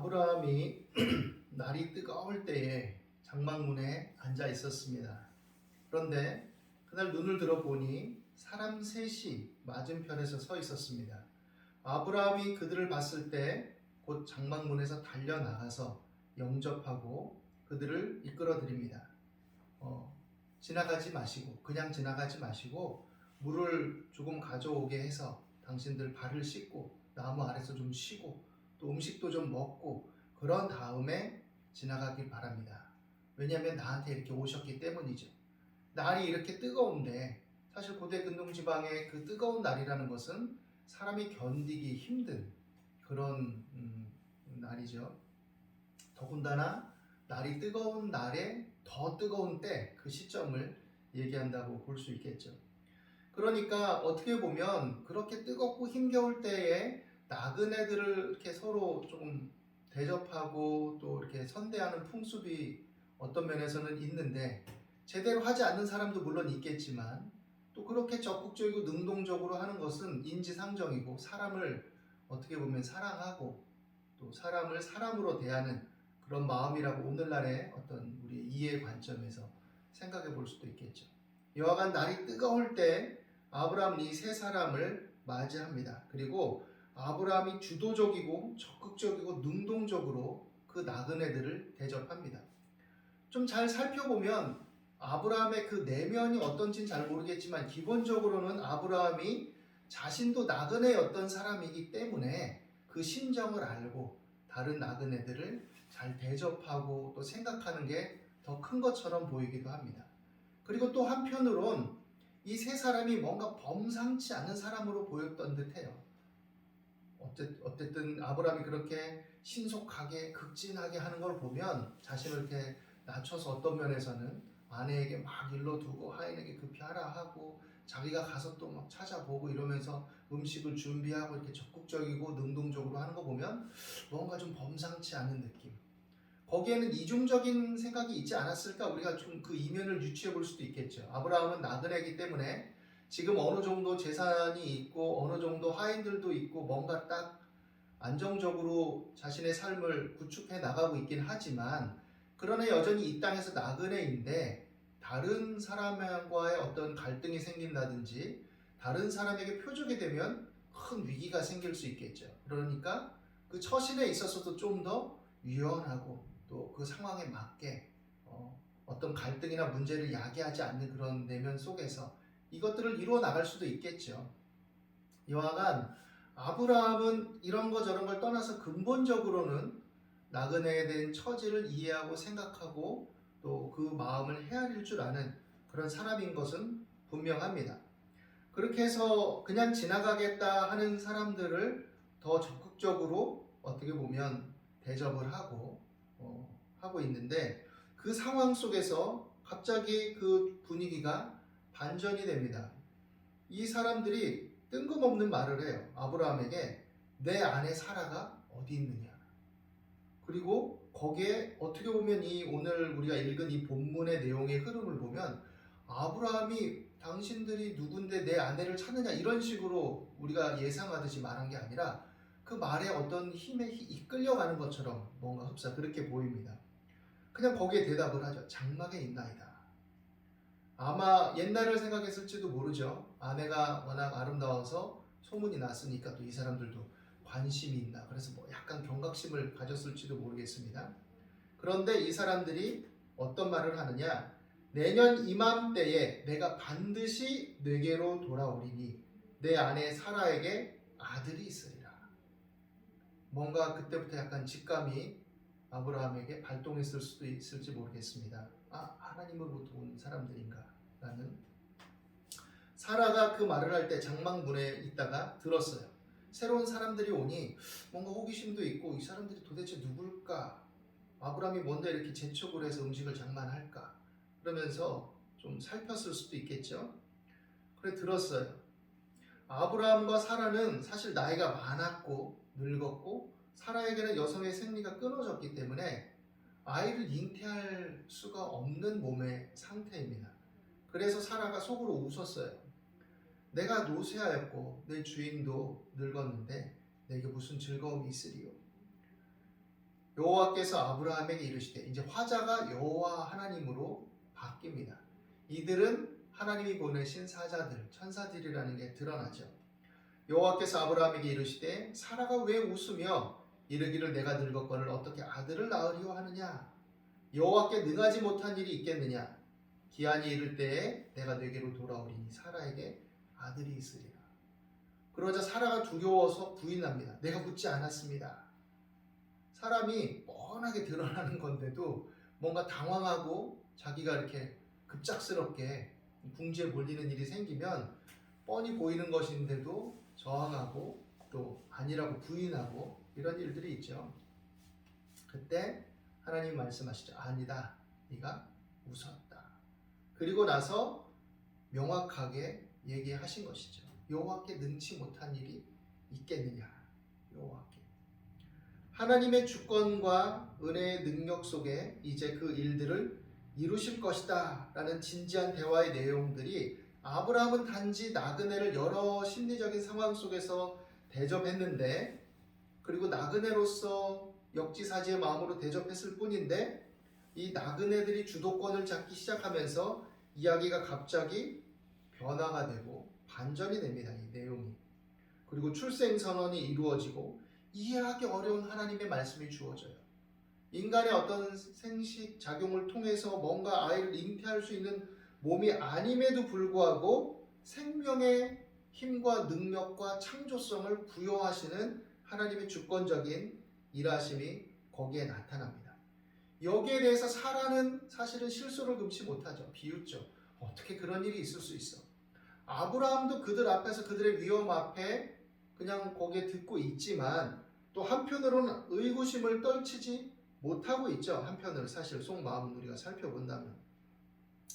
아브라함이 날이 뜨거울 때에 장막문에 앉아 있었습니다. 그런데 그날 눈을 들어 보니 사람 셋이 맞은편에서 서 있었습니다. 아브라함이 그들을 봤을 때 곧 장막문에서 달려나가서 영접하고 그들을 이끌어드립니다. 지나가지 마시고 그냥 지나가지 마시고 물을 조금 가져오게 해서 당신들 발을 씻고 나무 아래서 좀 쉬고 또 음식도 좀 먹고 그런 다음에 지나가길 바랍니다. 왜냐하면 나한테 이렇게 오셨기 때문이죠. 날이 이렇게 뜨거운데 사실 고대 근동지방의 그 뜨거운 날이라는 것은 사람이 견디기 힘든 그런 날이죠. 더군다나 날이 뜨거운 날에 더 뜨거운 때 그 시점을 얘기한다고 볼 수 있겠죠. 그러니까 어떻게 보면 그렇게 뜨겁고 힘겨울 때에 나그네들을 이렇게 서로 조금 대접하고 또 이렇게 선대하는 풍습이 어떤 면에서는 있는데 제대로 하지 않는 사람도 물론 있겠지만 또 그렇게 적극적이고 능동적으로 하는 것은 인지상정이고 사람을 어떻게 보면 사랑하고 또 사람을 사람으로 대하는 그런 마음이라고 오늘날의 어떤 우리의 이해 관점에서 생각해 볼 수도 있겠죠. 여하간 날이 뜨거울 때 아브라함은 이 세 사람을 맞이합니다. 그리고 아브라함이 주도적이고 적극적이고 능동적으로 그 나그네들을 대접합니다. 좀 잘 살펴보면 아브라함의 그 내면이 어떤지는 잘 모르겠지만 기본적으로는 아브라함이 자신도 나그네였던 사람이기 때문에 그 심정을 알고 다른 나그네들을 잘 대접하고 또 생각하는 게 더 큰 것처럼 보이기도 합니다. 그리고 또 한편으론 이 세 사람이 뭔가 범상치 않은 사람으로 보였던 듯해요. 어쨌든 아브라함이 그렇게 신속하게 극진하게 하는 걸 보면 자신을 이렇게 낮춰서 어떤 면에서는 아내에게 막 일러두고 하인에게 급히 하라 하고 자기가 가서 또 막 찾아보고 이러면서 음식을 준비하고 이렇게 적극적이고 능동적으로 하는 거 보면 뭔가 좀 범상치 않은 느낌. 거기에는 이중적인 생각이 있지 않았을까? 우리가 좀 그 이면을 유추해 볼 수도 있겠죠. 아브라함은 나그네이기 때문에 지금 어느 정도 재산이 있고 어느 정도 하인들도 있고 뭔가 딱 안정적으로 자신의 삶을 구축해 나가고 있긴 하지만 그러나 여전히 이 땅에서 나그네인데 다른 사람과의 어떤 갈등이 생긴다든지 다른 사람에게 표적이 되면 큰 위기가 생길 수 있겠죠. 그러니까 그 처신에 있어서도 좀 더 유연하고 또 그 상황에 맞게 어떤 갈등이나 문제를 야기하지 않는 그런 내면 속에서 이것들을 이루어 나갈 수도 있겠죠. 여하간 아브라함은 이런 거 저런 걸 떠나서 근본적으로는 나그네에 대한 처지를 이해하고 생각하고 또 그 마음을 헤아릴 줄 아는 그런 사람인 것은 분명합니다. 그렇게 해서 그냥 지나가겠다 하는 사람들을 더 적극적으로 어떻게 보면 대접을 하고 있는데 그 상황 속에서 갑자기 그 분위기가 반전이 됩니다. 이 사람들이 뜬금없는 말을 해요. 아브라함에게 내 아내 사라가 어디 있느냐. 그리고 거기에 어떻게 보면 이 오늘 우리가 읽은 이 본문의 내용의 흐름을 보면 아브라함이 당신들이 누군데 내 아내를 찾느냐 이런 식으로 우리가 예상하듯이 말한 게 아니라 그 말에 어떤 힘에 이끌려가는 것처럼 뭔가 흡사 그렇게 보입니다. 그냥 거기에 대답을 하죠. 장막에 있나이다. 아마 옛날을 생각했을지도 모르죠. 아내가 워낙 아름다워서 소문이 났으니까 또 이 사람들도 관심이 있나. 그래서 뭐 약간 경각심을 가졌을지도 모르겠습니다. 그런데 이 사람들이 어떤 말을 하느냐. 내년 이맘때에 내가 반드시 내게로 돌아오리니 내 아내 사라에게 아들이 있으리라. 뭔가 그때부터 약간 직감이 아브라함에게 발동했을 수도 있을지 모르겠습니다. 하나님으로부터 온 사람들인가? 라는 사라가 그 말을 할 때 장막문에 있다가 들었어요. 새로운 사람들이 오니 뭔가 호기심도 있고 이 사람들이 도대체 누굴까? 아브라함이 뭔데 이렇게 재촉을 해서 음식을 장만할까? 그러면서 좀 살폈을 수도 있겠죠. 그래 들었어요. 아브라함과 사라는 사실 나이가 많았고 늙었고 사라에게는 여성의 생리가 끊어졌기 때문에 아이를 잉태할 수가 없는 몸의 상태입니다. 그래서 사라가 속으로 웃었어요. 내가 노쇠하였고 내 주인도 늙었는데 내게 무슨 즐거움이 있으리요. 여호와께서 아브라함에게 이르시되, 이제 화자가 여호와 하나님으로 바뀝니다. 이들은 하나님이 보내신 사자들, 천사들이라는 게 드러나죠. 여호와께서 아브라함에게 이르시되, 사라가 왜 웃으며 이르기를 내가 늙었거늘 어떻게 아들을 낳으리오 하느냐? 여호와께 능하지 못한 일이 있겠느냐? 기한이 이를 때에 내가 내게로 돌아오리니 사라에게 아들이 있으리라. 그러자 사라가 두려워서 부인합니다. 내가 묻지 않았습니다. 사람이 뻔하게 드러나는 건데도 뭔가 당황하고 자기가 이렇게 급작스럽게 궁지에 몰리는 일이 생기면 뻔히 보이는 것인데도 저항하고 또 아니라고 부인하고 이런 일들이 있죠. 그때 하나님 말씀하시죠. 아니다. 네가 웃었다. 그리고 나서 명확하게 얘기하신 것이죠. 여호와께 능치 못한 일이 있겠느냐. 여호와께. 하나님의 주권과 은혜의 능력 속에 이제 그 일들을 이루실 것이다 라는 진지한 대화의 내용들이 아브라함은 단지 나그네를 여러 심리적인 상황 속에서 대접했는데, 그리고 나그네로서 역지사지의 마음으로 대접했을 뿐인데, 이 나그네들이 주도권을 잡기 시작하면서 이야기가 갑자기 변화가 되고 반전이 됩니다. 이 내용이. 그리고 출생선언이 이루어지고 이해하기 어려운 하나님의 말씀이 주어져요. 인간의 어떤 생식 작용을 통해서 뭔가 아이를 잉태할 수 있는 몸이 아님에도 불구하고 생명의 힘과 능력과 창조성을 부여하시는 하나님의 주권적인 일하심이 거기에 나타납니다. 여기에 대해서 사라는 사실은 실수를 금치 못하죠. 비웃죠. 어떻게 그런 일이 있을 수 있어? 아브라함도 그들 앞에서 그들의 위험 앞에 그냥 거기에 듣고 있지만 또 한편으로는 의구심을 떨치지 못하고 있죠. 한편으로 사실 속마음은 우리가 살펴본다면.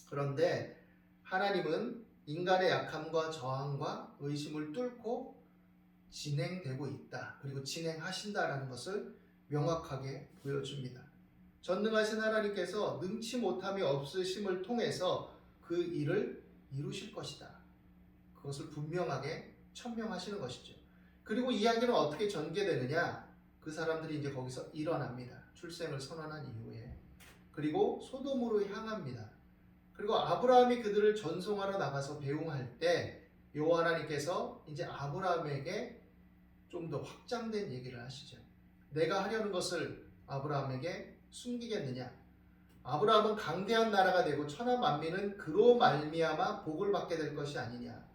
그런데 하나님은 인간의 약함과 저항과 의심을 뚫고 진행되고 있다. 그리고 진행하신다라는 것을 명확하게 보여줍니다. 전능하신 하나님께서 능치 못함이 없으심을 통해서 그 일을 이루실 것이다. 그것을 분명하게 천명하시는 것이죠. 그리고 이야기는 어떻게 전개되느냐? 그 사람들이 이제 거기서 일어납니다. 출생을 선언한 이후에. 그리고 소돔으로 향합니다. 그리고 아브라함이 그들을 전송하러 나가서 배웅할 때 여호와 하나님께서 이제 아브라함에게 좀 더 확장된 얘기를 하시죠. 내가 하려는 것을 아브라함에게 숨기겠느냐? 아브라함은 강대한 나라가 되고 천하 만민은 그로 말미암아 복을 받게 될 것이 아니냐?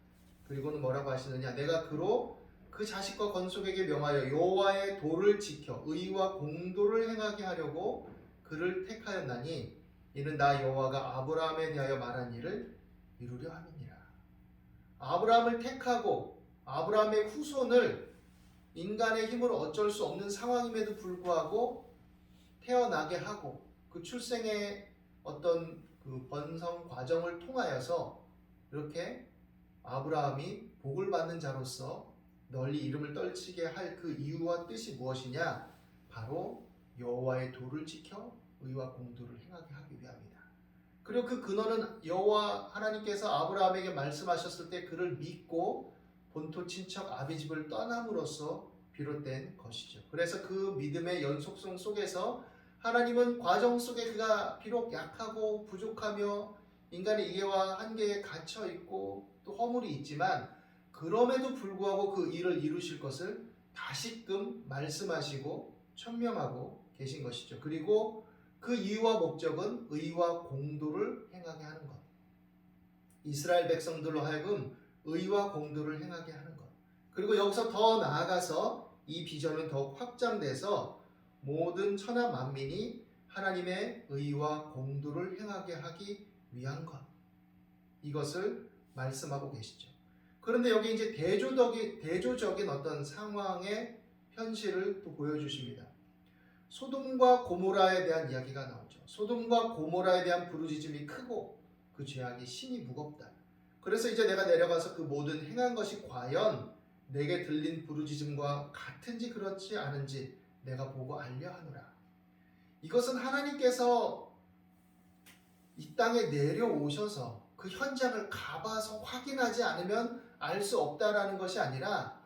그리고는 뭐라고 하시느냐? 내가 그로 그 자식과 건속에게 명하여 여호와의 도를 지켜 의와 공도를 행하게 하려고 그를 택하였나니 이는 나 여호와가 아브라함에 대하여 말한 일을 이루려 함이니라. 아브라함을 택하고 아브라함의 후손을 인간의 힘으로 어쩔 수 없는 상황임에도 불구하고 태어나게 하고 그 출생의 어떤 그 번성 과정을 통하여서 이렇게 아브라함이 복을 받는 자로서 널리 이름을 떨치게 할 그 이유와 뜻이 무엇이냐? 바로 여호와의 도를 지켜 의와 공도를 행하게 하기 위함이다. 그리고 그 근원은 여호와 하나님께서 아브라함에게 말씀하셨을 때 그를 믿고 본토 친척 아비집을 떠남으로써 비롯된 것이죠. 그래서 그 믿음의 연속성 속에서 하나님은 과정 속에 그가 비록 약하고 부족하며 인간의 이해와 한계에 갇혀 있고 또 허물이 있지만 그럼에도 불구하고 그 일을 이루실 것을 다시금 말씀하시고 천명하고 계신 것이죠. 그리고 그 이유와 목적은 의와 공도를 행하게 하는 것. 이스라엘 백성들로 하여금 의와 공도를 행하게 하는 것. 그리고 여기서 더 나아가서 이 비전은 더욱 확장돼서 모든 천하 만민이 하나님의 의와 공도를 행하게 하기 위한 것. 이것을 말씀하고 계시죠. 그런데 여기 이제 대조적인 어떤 상황의 현실을 또 보여주십니다. 소돔과 고모라에 대한 이야기가 나오죠. 소돔과 고모라에 대한 부르짖음이 크고 그 죄악이 심히 무겁다. 그래서 이제 내가 내려가서 그 모든 행한 것이 과연 내게 들린 부르짖음과 같은지 그렇지 않은지 내가 보고 알려 하노라. 이것은 하나님께서 이 땅에 내려오셔서 그 현장을 가봐서 확인하지 않으면 알 수 없다라는 것이 아니라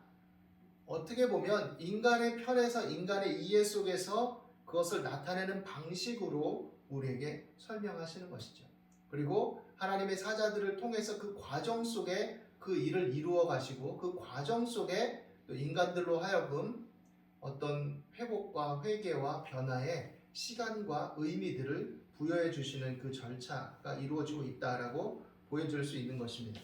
어떻게 보면 인간의 편에서 인간의 이해 속에서 그것을 나타내는 방식으로 우리에게 설명하시는 것이죠. 그리고 하나님의 사자들을 통해서 그 과정 속에 그 일을 이루어 가시고 그 과정 속에 또 인간들로 하여금 어떤 회복과 회개와 변화의 시간과 의미들을 부여해 주시는 그 절차가 이루어지고 있다라고 보여줄 수 있는 것입니다.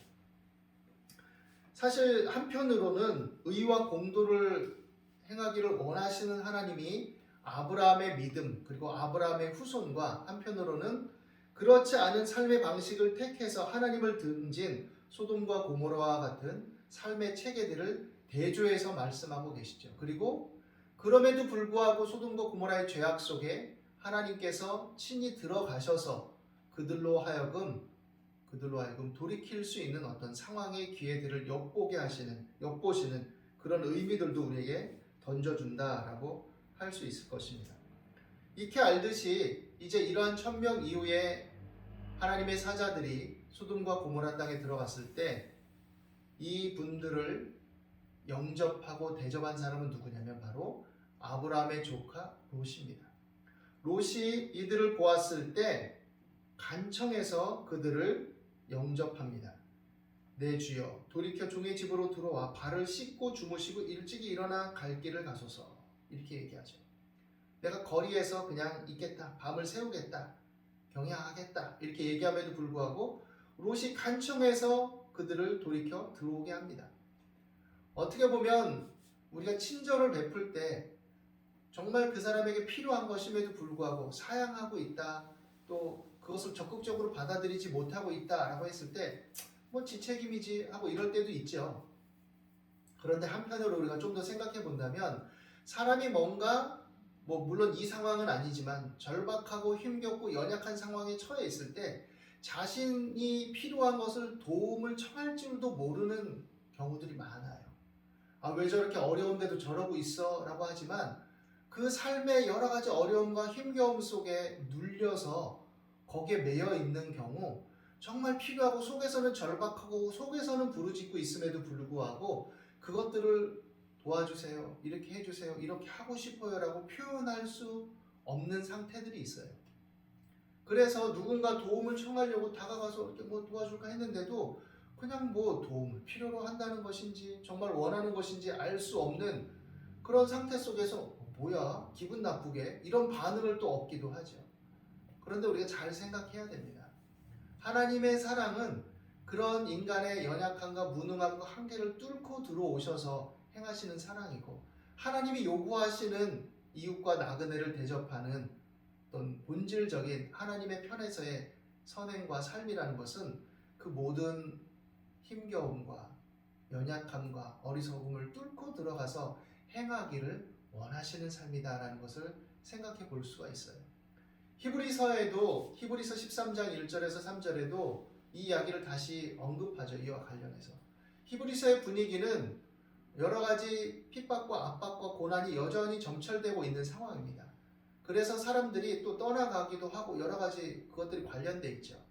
사실 한편으로는 의와 공도를 행하기를 원하시는 하나님이 아브라함의 믿음 그리고 아브라함의 후손과 한편으로는 그렇지 않은 삶의 방식을 택해서 하나님을 등진 소돔과 고모라와 같은 삶의 체계들을 대조해서 말씀하고 계시죠. 그리고 그럼에도 불구하고 소돔과 고모라의 죄악 속에 하나님께서 친히 들어가셔서 그들로 하여금 돌이킬 수 있는 어떤 상황의 기회들을 엿보시는 그런 의미들도 우리에게 던져준다라고 할 수 있을 것입니다. 익히 알듯이 이제 이러한 천명 이후에 하나님의 사자들이 소돔과 고모라 땅에 들어갔을 때 이 분들을 영접하고 대접한 사람은 누구냐면 바로 아브라함의 조카 롯입니다. 롯이 이들을 보았을 때 간청해서 그들을 영접합니다. 내 주여 돌이켜 종의 집으로 들어와 발을 씻고 주무시고 일찍이 일어나 갈 길을 가소서. 이렇게 얘기하죠. 내가 거리에서 그냥 있겠다. 밤을 새우겠다. 경야하겠다. 이렇게 얘기함에도 불구하고 롯이 간청해서 그들을 돌이켜 들어오게 합니다. 어떻게 보면 우리가 친절을 베풀 때 정말 그 사람에게 필요한 것임에도 불구하고 사양하고 있다. 또 그것을 적극적으로 받아들이지 못하고 있다라고 했을 때 뭐 지 책임이지 하고 이럴 때도 있죠. 그런데 한편으로 우리가 좀 더 생각해 본다면 사람이 뭔가 물론 이 상황은 아니지만 절박하고 힘겹고 연약한 상황에 처해 있을 때 자신이 필요한 것을 도움을 청할 줄도 모르는 경우들이 많아요. 왜 저렇게 어려운데도 저러고 있어? 라고 하지만 그 삶의 여러 가지 어려움과 힘겨움 속에 눌려서 거기에 매여 있는 경우 정말 필요하고 속에서는 절박하고 속에서는 부르짖고 있음에도 불구하고 그것들을 도와주세요, 이렇게 해주세요, 이렇게 하고 싶어요 라고 표현할 수 없는 상태들이 있어요. 그래서 누군가 도움을 청하려고 다가가서 이렇게 도와줄까 했는데도 그냥 도움을 필요로 한다는 것인지 정말 원하는 것인지 알 수 없는 그런 상태 속에서 뭐야 기분 나쁘게 이런 반응을 또 얻기도 하죠. 그런데 우리가 잘 생각해야 됩니다. 하나님의 사랑은 그런 인간의 연약함과 무능함과 한계를 뚫고 들어오셔서 행하시는 사랑이고 하나님이 요구하시는 이웃과 나그네를 대접하는 어떤 본질적인 하나님의 편에서의 선행과 삶이라는 것은 그 모든 힘겨움과 연약함과 어리석음을 뚫고 들어가서 행하기를 원하시는 삶이다라는 것을 생각해 볼 수가 있어요. 히브리서 13장 1절에서 3절에도 이 이야기를 다시 언급하죠. 이와 관련해서. 히브리서의 분위기는 여러 가지 핍박과 압박과 고난이 여전히 점철되고 있는 상황입니다. 그래서 사람들이 또 떠나가기도 하고 여러 가지 그것들이 관련돼 있죠.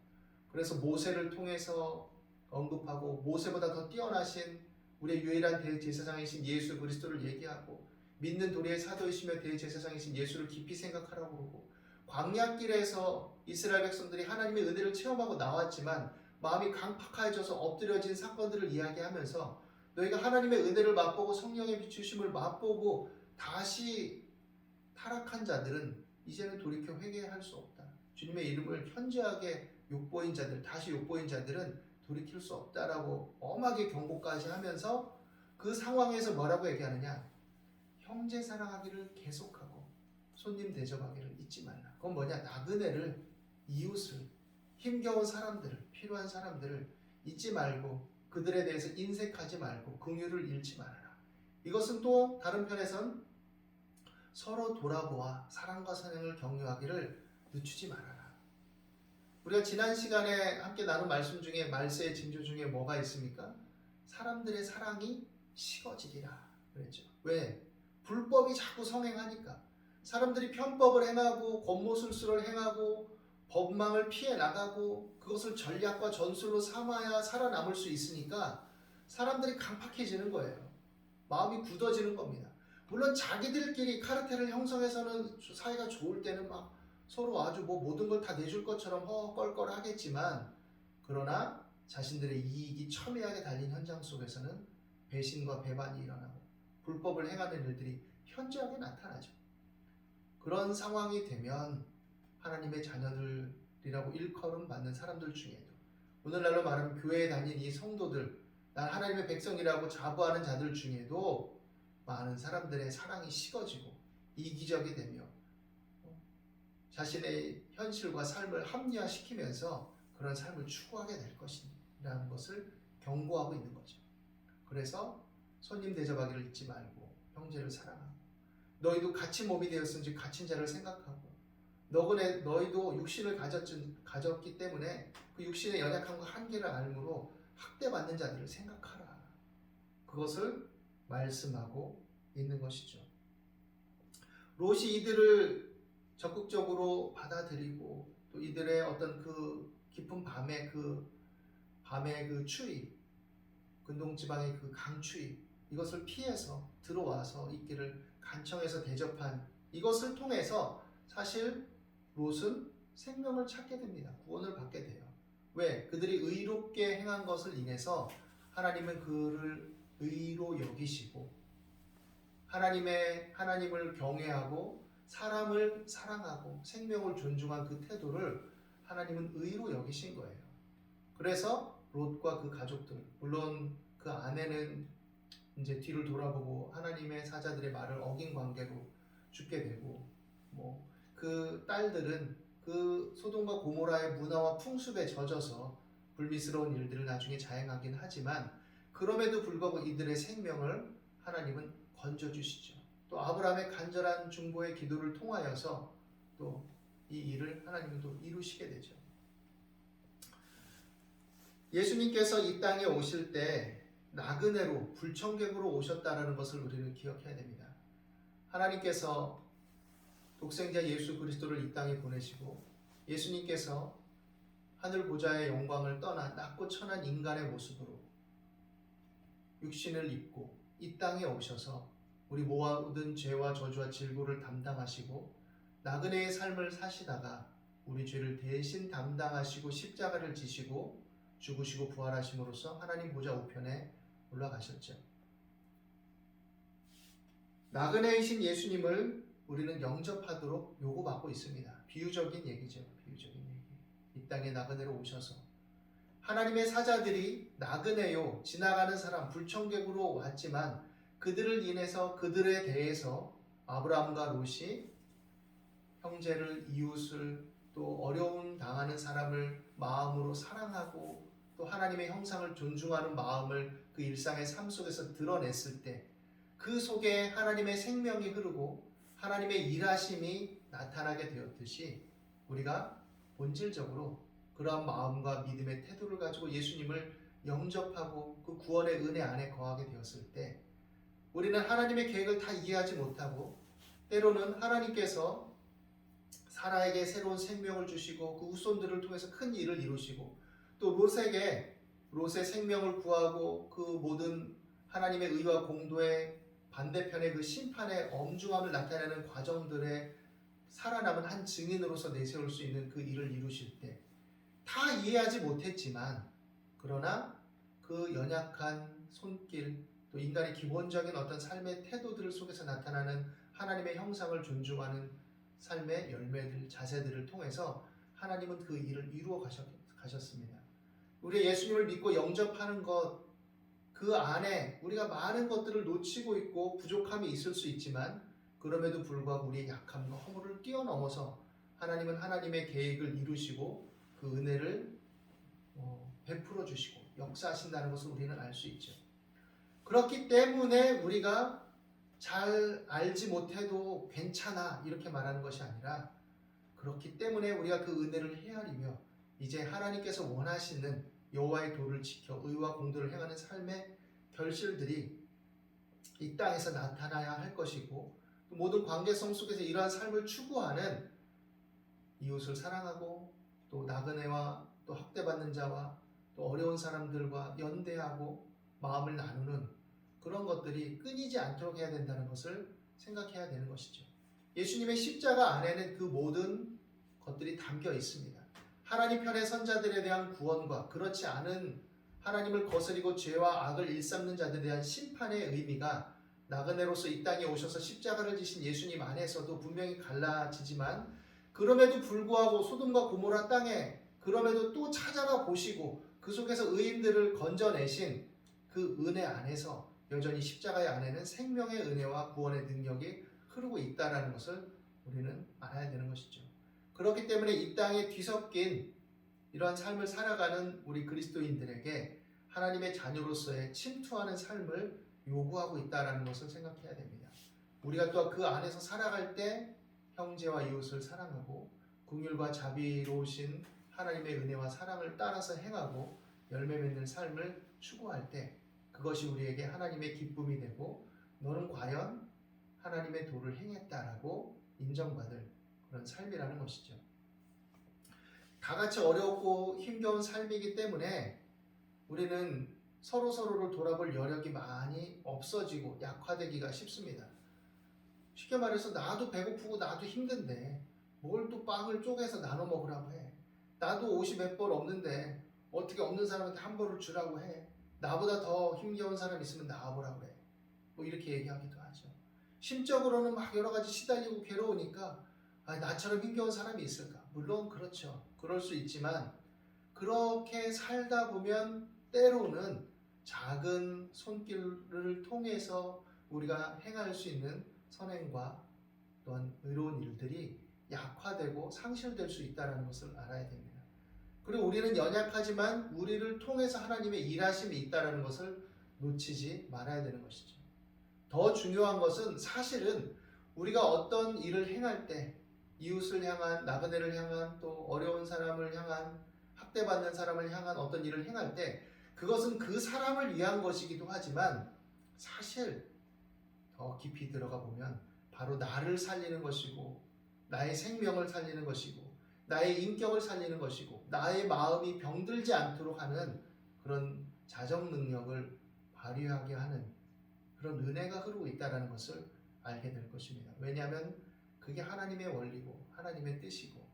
그래서 모세를 통해서 언급하고 모세보다 더 뛰어나신 우리의 유일한 대제사장이신 예수 그리스도를 얘기하고 믿는 도리의 사도이시며 대제사장이신 예수를 깊이 생각하라고 그러고 광야길에서 이스라엘 백성들이 하나님의 은혜를 체험하고 나왔지만 마음이 강팍해져서 엎드려진 사건들을 이야기하면서 너희가 하나님의 은혜를 맛보고 성령의 비추심을 맛보고 다시 타락한 자들은 이제는 돌이켜 회개할 수 없다. 주님의 이름을 현저하게 욕보인 자들, 다시 욕보인 자들은 돌이킬 수 없다라고 엄하게 경고까지 하면서 그 상황에서 뭐라고 얘기하느냐? 형제 사랑하기를 계속하고 손님 대접하기를 잊지 말라. 그건 뭐냐? 나그네를, 이웃을, 힘겨운 사람들을, 필요한 사람들을 잊지 말고 그들에 대해서 인색하지 말고 긍휼을 잃지 말아라. 이것은 또 다른 편에선 서로 돌아보아 사랑과 선행을 격려하기를 늦추지 말아라. 우리가 지난 시간에 함께 나눈 말씀 중에 말세의 징조 중에 뭐가 있습니까? 사람들의 사랑이 식어지리라 그랬죠. 왜? 불법이 자꾸 성행하니까. 사람들이 편법을 행하고 권모술수를 행하고 법망을 피해 나가고 그것을 전략과 전술로 삼아야 살아남을 수 있으니까 사람들이 강팍해지는 거예요. 마음이 굳어지는 겁니다. 물론 자기들끼리 카르텔을 형성해서는 사이가 좋을 때는 막 서로 아주 뭐 모든 걸 다 내줄 것처럼 껄껄하겠지만, 그러나 자신들의 이익이 첨예하게 달린 현장 속에서는 배신과 배반이 일어나고 불법을 행하는 일들이 현저하게 나타나죠. 그런 상황이 되면 하나님의 자녀들이라고 일컬음 받는 사람들 중에도, 오늘날로 말하면 교회에 다닌 이 성도들, 난 하나님의 백성이라고 자부하는 자들 중에도 많은 사람들의 사랑이 식어지고 이기적이 되며 자신의 현실과 삶을 합리화시키면서 그런 삶을 추구하게 될 것이라는 것을 경고하고 있는 거죠. 그래서 손님 대접하기를 잊지 말고 형제를 사랑하고, 너희도 같이 몸이 되었은지 갇힌 자를 생각하고, 너희도 육신을 가졌기 때문에 그 육신의 연약함과 한계를 알므로 학대받는 자들을 생각하라. 그것을 말씀하고 있는 것이죠. 롯이 이들을 적극적으로 받아들이고, 또 이들의 어떤 그 깊은 밤의 그 추위, 근동지방의 그 강추위, 이것을 피해서 들어와서 있기를 간청해서 대접한 이것을 통해서 사실 롯은 생명을 찾게 됩니다. 구원을 받게 돼요. 왜? 그들이 의롭게 행한 것을 인해서 하나님은 그를 의로 여기시고, 하나님을 경외하고 사람을 사랑하고 생명을 존중한 그 태도를 하나님은 의로 여기신 거예요. 그래서 롯과 그 가족들, 물론 그 아내는 이제 뒤를 돌아보고 하나님의 사자들의 말을 어긴 관계로 죽게 되고, 그 딸들은 그 소돔과 고모라의 문화와 풍습에 젖어서 불미스러운 일들을 나중에 자행하긴 하지만, 그럼에도 불구하고 이들의 생명을 하나님은 건져주시죠. 또 아브라함의 간절한 중보의 기도를 통하여서 또 이 일을 하나님은 또 이루시게 되죠. 예수님께서 이 땅에 오실 때 나그네로, 불청객으로 오셨다는 것을 우리는 기억해야 됩니다. 하나님께서 독생자 예수 그리스도를 이 땅에 보내시고, 예수님께서 하늘 보좌의 영광을 떠나 낮고 천한 인간의 모습으로 육신을 입고 이 땅에 오셔서 우리 모든 죄와 저주와 질고를 담당하시고 나그네의 삶을 사시다가 우리 죄를 대신 담당하시고 십자가를 지시고 죽으시고 부활하심으로써 하나님 보좌 우편에 올라가셨죠. 나그네이신 예수님을 우리는 영접하도록 요구받고 있습니다. 비유적인 얘기죠. 비유적인 얘기. 이 땅에 나그네로 오셔서 하나님의 사자들이 나그네요, 지나가는 사람, 불청객으로 왔지만 그들을 인해서, 그들에 대해서 아브라함과 롯이 형제를, 이웃을, 또 어려움 당하는 사람을 마음으로 사랑하고 또 하나님의 형상을 존중하는 마음을 그 일상의 삶 속에서 드러냈을 때 그 속에 하나님의 생명이 흐르고 하나님의 일하심이 나타나게 되었듯이, 우리가 본질적으로 그러한 마음과 믿음의 태도를 가지고 예수님을 영접하고 그 구원의 은혜 안에 거하게 되었을 때 우리는 하나님의 계획을 다 이해하지 못하고, 때로는 하나님께서 사라에게 새로운 생명을 주시고 그 후손들을 통해서 큰 일을 이루시고, 또 롯의 생명을 구하고 그 모든 하나님의 의와 공도의 반대편의 그 심판의 엄중함을 나타내는 과정들에 살아남은 한 증인으로서 내세울 수 있는 그 일을 이루실 때 다 이해하지 못했지만, 그러나 그 연약한 손길, 또 인간의 기본적인 어떤 삶의 태도들 속에서 나타나는 하나님의 형상을 존중하는 삶의 열매들, 자세들을 통해서 하나님은 그 일을 이루어 가셨습니다. 우리 예수님을 믿고 영접하는 것, 그 안에 우리가 많은 것들을 놓치고 있고 부족함이 있을 수 있지만, 그럼에도 불구하고 우리의 약함과 허물을 뛰어넘어서 하나님은 하나님의 계획을 이루시고 그 은혜를 베풀어 주시고 역사하신다는 것을 우리는 알 수 있죠. 그렇기 때문에 우리가 잘 알지 못해도 괜찮아 이렇게 말하는 것이 아니라, 그렇기 때문에 우리가 그 은혜를 헤아리며 이제 하나님께서 원하시는 여호와의 도를 지켜 의와 공도를 행하는 삶의 결실들이 이 땅에서 나타나야 할 것이고, 또 모든 관계성 속에서 이러한 삶을 추구하는 이웃을 사랑하고 또 나그네와 또 학대받는 자와 또 어려운 사람들과 연대하고 마음을 나누는 그런 것들이 끊이지 않도록 해야 된다는 것을 생각해야 되는 것이죠. 예수님의 십자가 안에는 그 모든 것들이 담겨 있습니다. 하나님 편의 선자들에 대한 구원과 그렇지 않은 하나님을 거스리고 죄와 악을 일삼는 자들에 대한 심판의 의미가 나그네로서 이 땅에 오셔서 십자가를 지신 예수님 안에서도 분명히 갈라지지만, 그럼에도 불구하고 소돔과 고모라 땅에 그럼에도 또 찾아가 보시고 그 속에서 의인들을 건져내신 그 은혜 안에서 여전히 십자가의 안에는 생명의 은혜와 구원의 능력이 흐르고 있다는 것을 우리는 알아야 되는 것이죠. 그렇기 때문에 이 땅에 뒤섞인 이러한 삶을 살아가는 우리 그리스도인들에게 하나님의 자녀로서의 침투하는 삶을 요구하고 있다는 것을 생각해야 됩니다. 우리가 또 그 안에서 살아갈 때 형제와 이웃을 사랑하고 긍휼과 자비로우신 하나님의 은혜와 사랑을 따라서 행하고 열매 맺는 삶을 추구할 때 그것이 우리에게 하나님의 기쁨이 되고 너는 과연 하나님의 도를 행했다라고 인정받을 그런 삶이라는 것이죠. 다 같이 어렵고 힘겨운 삶이기 때문에 우리는 서로를 돌아볼 여력이 많이 없어지고 약화되기가 쉽습니다. 쉽게 말해서 나도 배고프고 나도 힘든데 뭘 또 빵을 쪼개서 나눠 먹으라고 해. 나도 옷이 몇 벌 없는데 어떻게 없는 사람한테 한 벌을 주라고 해. 나보다 더 힘겨운 사람 있으면 나와보라고 해. 뭐 이렇게 얘기하기도 하죠. 심적으로는 막 여러 가지 시달리고 괴로우니까 나처럼 힘겨운 사람이 있을까? 물론 그렇죠. 그럴 수 있지만 그렇게 살다 보면 때로는 작은 손길을 통해서 우리가 행할 수 있는 선행과 또한 의로운 일들이 약화되고 상실될 수 있다는 것을 알아야 됩니다. 그리고 우리는 연약하지만 우리를 통해서 하나님의 일하심이 있다는 것을 놓치지 말아야 되는 것이죠. 더 중요한 것은 사실은 우리가 어떤 일을 행할 때 이웃을 향한, 나그네를 향한, 또 어려운 사람을 향한, 학대받는 사람을 향한 어떤 일을 행할 때 그것은 그 사람을 위한 것이기도 하지만 사실 더 깊이 들어가 보면 바로 나를 살리는 것이고 나의 생명을 살리는 것이고 나의 인격을 살리는 것이고 나의 마음이 병들지 않도록 하는 그런 자정 능력을 발휘하게 하는 그런 은혜가 흐르고 있다는 것을 알게 될 것입니다. 왜냐하면 그게 하나님의 원리고 하나님의 뜻이고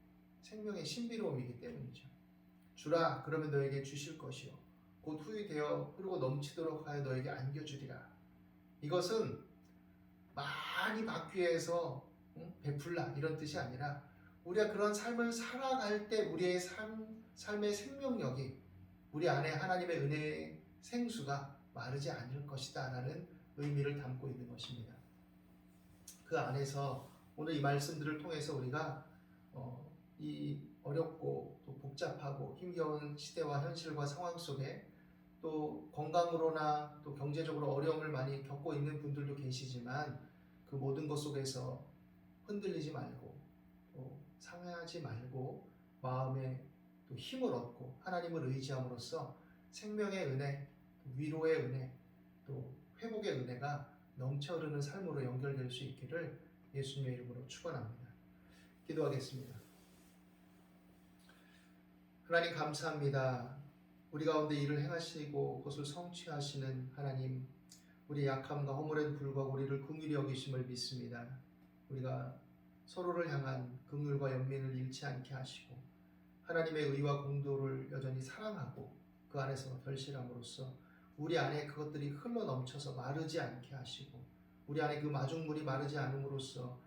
생명의 신비로움이기 때문이죠. 주라 그러면 너에게 주실 것이요 곧 후히 되어 흐르고 넘치도록 하여 너에게 안겨주리라. 이것은 많이 받기 위해서 베풀라 이런 뜻이 아니라 우리가 그런 삶을 살아갈 때 우리의 삶의 생명력이 우리 안에 하나님의 은혜의 생수가 마르지 않을 것이다 라는 의미를 담고 있는 것입니다. 그 안에서 오늘 이 말씀들을 통해서 우리가 이 어렵고 또 복잡하고 힘겨운 시대와 현실과 상황 속에 또 건강으로나 또 경제적으로 어려움을 많이 겪고 있는 분들도 계시지만 그 모든 것 속에서 흔들리지 말고 또 상하지 말고 마음에 또 힘을 얻고 하나님을 의지함으로써 생명의 은혜, 위로의 은혜, 또 회복의 은혜가 넘쳐 흐르는 삶으로 연결될 수 있기를 예수님의 이름으로 축원합니다. 기도하겠습니다. 하나님 감사합니다. 우리 가운데 일을 행하시고 그것을 성취하시는 하나님, 우리 약함과 허물에도 불구하고 우리를 긍휼히 여기심을 믿습니다. 우리가 서로를 향한 긍휼과 연민을 잃지 않게 하시고 하나님의 의와 공도를 여전히 사랑하고 그 안에서 결실함으로써 우리 안에 그것들이 흘러 넘쳐서 마르지 않게 하시고 우리 안에 그 마중물이 마르지 않음으로써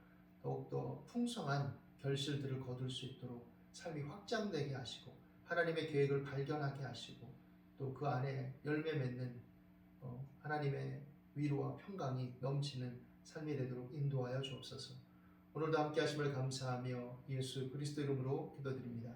더욱더 풍성한 결실들을 거둘 수 있도록 삶이 확장되게 하시고 하나님의 계획을 발견하게 하시고 또 그 안에 열매 맺는 하나님의 위로와 평강이 넘치는 삶이 되도록 인도하여 주옵소서. 오늘도 함께 하심을 감사하며 예수 그리스도 이름으로 기도드립니다.